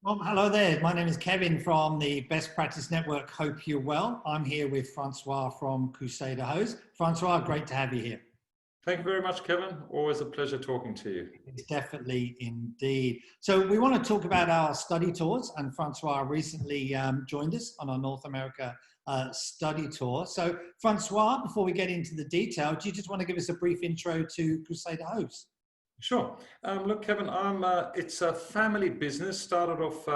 Well, hello there. My name is Kevin from the Best Practice Network. Hope you're well. I'm here with Francois from Crusader Hose. Francois, great to have you here. Thank you very much, Kevin. Always a pleasure talking to you. It's definitely indeed. So we want to talk about our study tours, and Francois recently joined us on our North America study tour. So Francois, before we get into the detail, do you just want to give us a brief intro to Crusader Hose? Sure. Look, Kevin, it's a family business. Started off,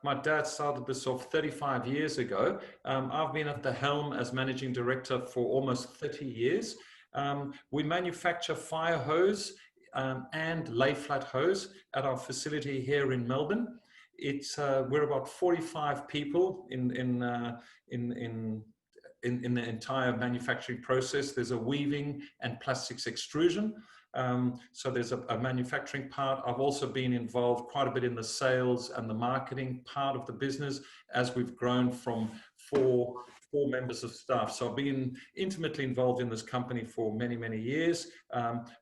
my dad started this off 35 years ago. I've been at the helm as managing director for almost 30 years. We manufacture fire hose and lay flat hose at our facility here in Melbourne. We're about 45 people in the entire manufacturing process. There's a weaving and plastics extrusion. So there's a manufacturing part. I've also been involved quite a bit in the sales and the marketing part of the business as we've grown from four members of staff. So I've been intimately involved in this company for many, many years.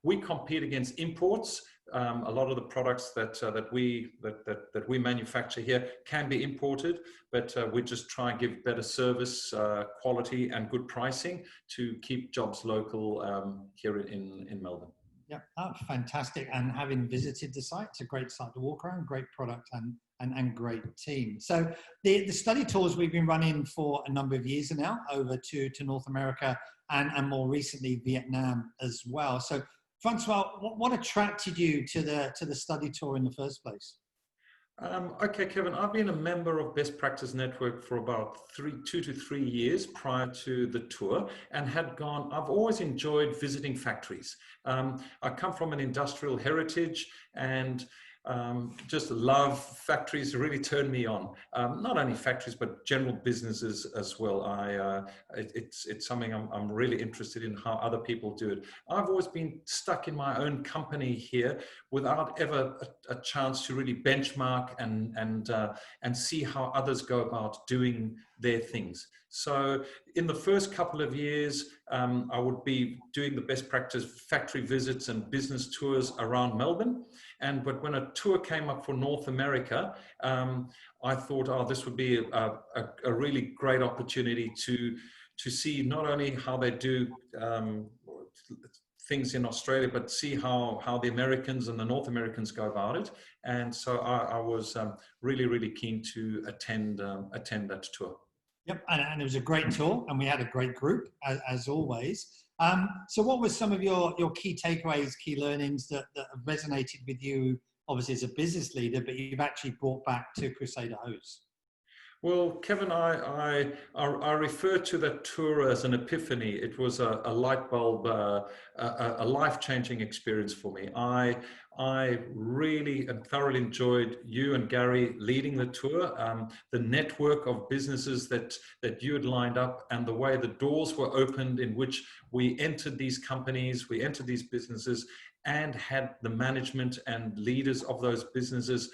We compete against imports. A lot of the products that we manufacture here can be imported, but we just try and give better service, quality, and good pricing to keep jobs local here in Melbourne. Yeah, oh, fantastic. And having visited the site, it's a great site to walk around, great product and great team. So the study tours we've been running for a number of years now, over to North America and more recently Vietnam as well. So Francois, what attracted you to the study tour in the first place? Okay, Kevin, I've been a member of Best Practice Network for about 2 to 3 years prior to the tour, and I've always enjoyed visiting factories. I come from an industrial heritage and just love factories. Really turned me on. Not only factories, but general businesses as well. It's something I'm really interested in, how other people do it. I've always been stuck in my own company here without ever a chance to really benchmark and see how others go about doing their things. So in the first couple of years, I would be doing the best practice factory visits and business tours around Melbourne. But when a tour came up for North America, I thought, oh, this would be a really great opportunity to see not only how they do things in Australia, but see how the Americans and the North Americans go about it. And so I was really, really keen to attend that tour. Yep, and it was a great tour, and we had a great group as always. So what were some of your key takeaways, key learnings that have resonated with you, obviously as a business leader, but you've actually brought back to Crusader Hose? Well, Kevin, I refer to that tour as an epiphany. It was a light bulb, a life-changing experience for me. I really and thoroughly enjoyed you and Gary leading the tour, the network of businesses that you had lined up, and the way the doors were opened in which we entered these companies, we entered these businesses, and had the management and leaders of those businesses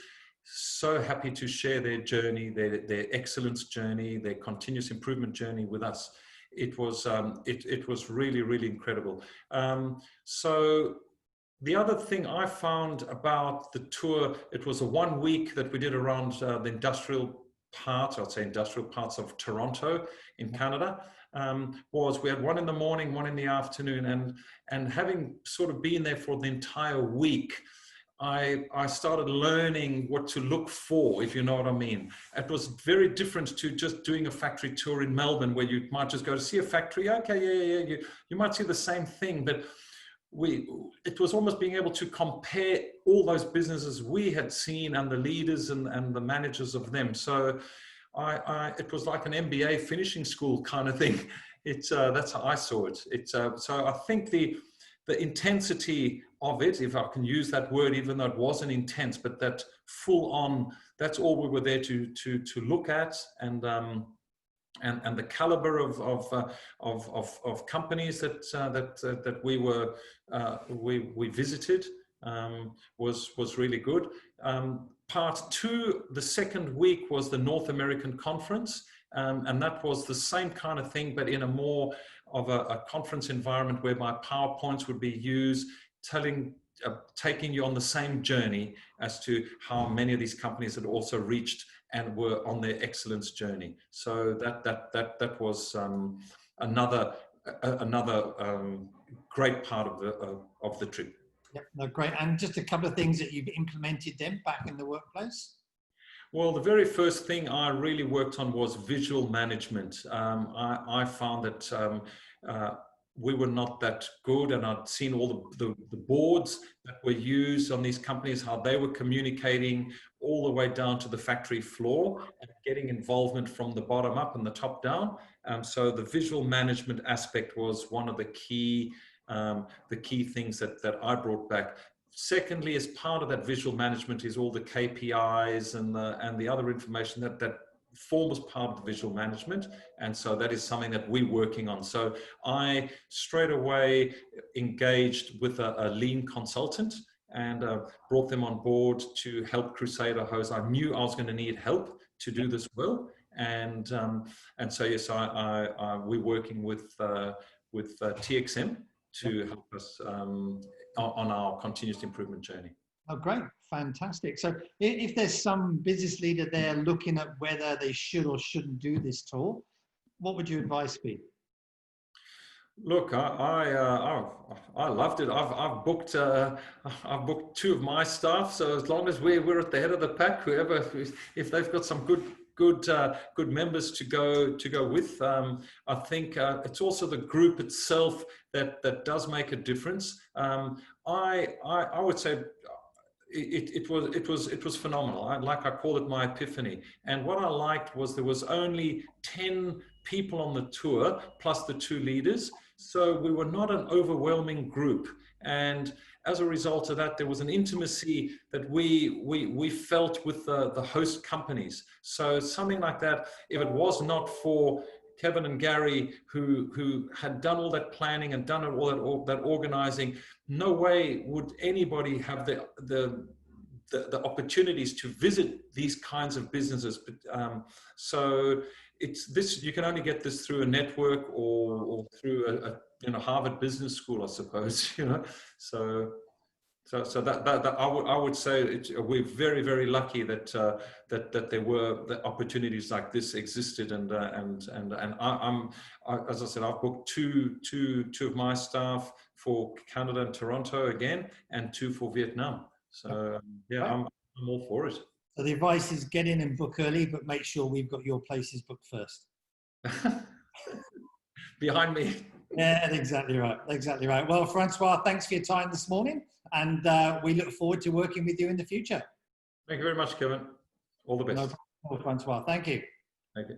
so happy to share their journey, their excellence journey, their continuous improvement journey with us. It was really, really incredible. So the other thing I found about the tour, it was a 1 week that we did around the industrial part, I'd say industrial parts of Toronto in Canada. Was we had one in the morning, one in the afternoon, and having sort of been there for the entire week, I started learning what to look for, if you know what I mean. It was very different to just doing a factory tour in Melbourne, where you might just go to see a factory. Okay, yeah. You might see the same thing, but it was almost being able to compare all those businesses we had seen and the leaders and the managers of them. So it was like an MBA finishing school kind of thing. That's how I saw it. So I think the intensity of it, if I can use that word, even though it wasn't intense, but that full on, that's all we were there to look at, and the caliber of companies that we visited was really good. Part two, the second week, was the North American conference, and that was the same kind of thing, but in a more of a conference environment whereby PowerPoints would be used, telling taking you on the same journey as to how many of these companies had also reached and were on their excellence journey. So that was another great part of the trip. Yep, no, great. And just a couple of things that you've implemented then back in the workplace. Well, the very first thing I really worked on was visual management. I found that we were not that good, and I'd seen all the boards that were used on these companies, how they were communicating all the way down to the factory floor and getting involvement from the bottom up and the top down. So the visual management aspect was one of the key things that I brought back. Secondly, as part of that visual management is all the KPIs and the other information that forms part of the visual management. And so that is something that we're working on. So I straight away engaged with a lean consultant and brought them on board to help Crusader host. I knew I was going to need help to do this well. And so, yes, we're working with TXM to help us on our continuous improvement journey. Oh, great. Fantastic. So if there's some business leader there looking at whether they should or shouldn't do this tool, what would your advice be? Look, I loved it. I've booked 2 of my staff. So as long as we're at the head of the pack, whoever, if they've got some good members to go with, I think it's also the group itself that does make a difference. I would say it was phenomenal. I call it my epiphany. And what I liked was there was only 10 people on the tour plus the 2 leaders. So we were not an overwhelming group. And as a result of that, there was an intimacy that we felt with the host companies. So something like that, if it was not for Kevin and Gary, who had done all that planning and done all that organizing, no way would anybody have the opportunities to visit these kinds of businesses. So you can only get this through a network or through a Harvard Business School, I suppose. So that I would say we're very, very lucky that there were the opportunities like this existed, and as I said, I've booked two of my staff for Canada and Toronto again, and 2 for Vietnam. So yeah, right. I'm all for it. So the advice is get in and book early, but make sure we've got your places booked first. Behind me. Yeah, exactly right. Exactly right. Well, Francois, thanks for your time this morning, and we look forward to working with you in the future. Thank you very much, Kevin. All the best. No problem, Francois. Thank you. Thank you.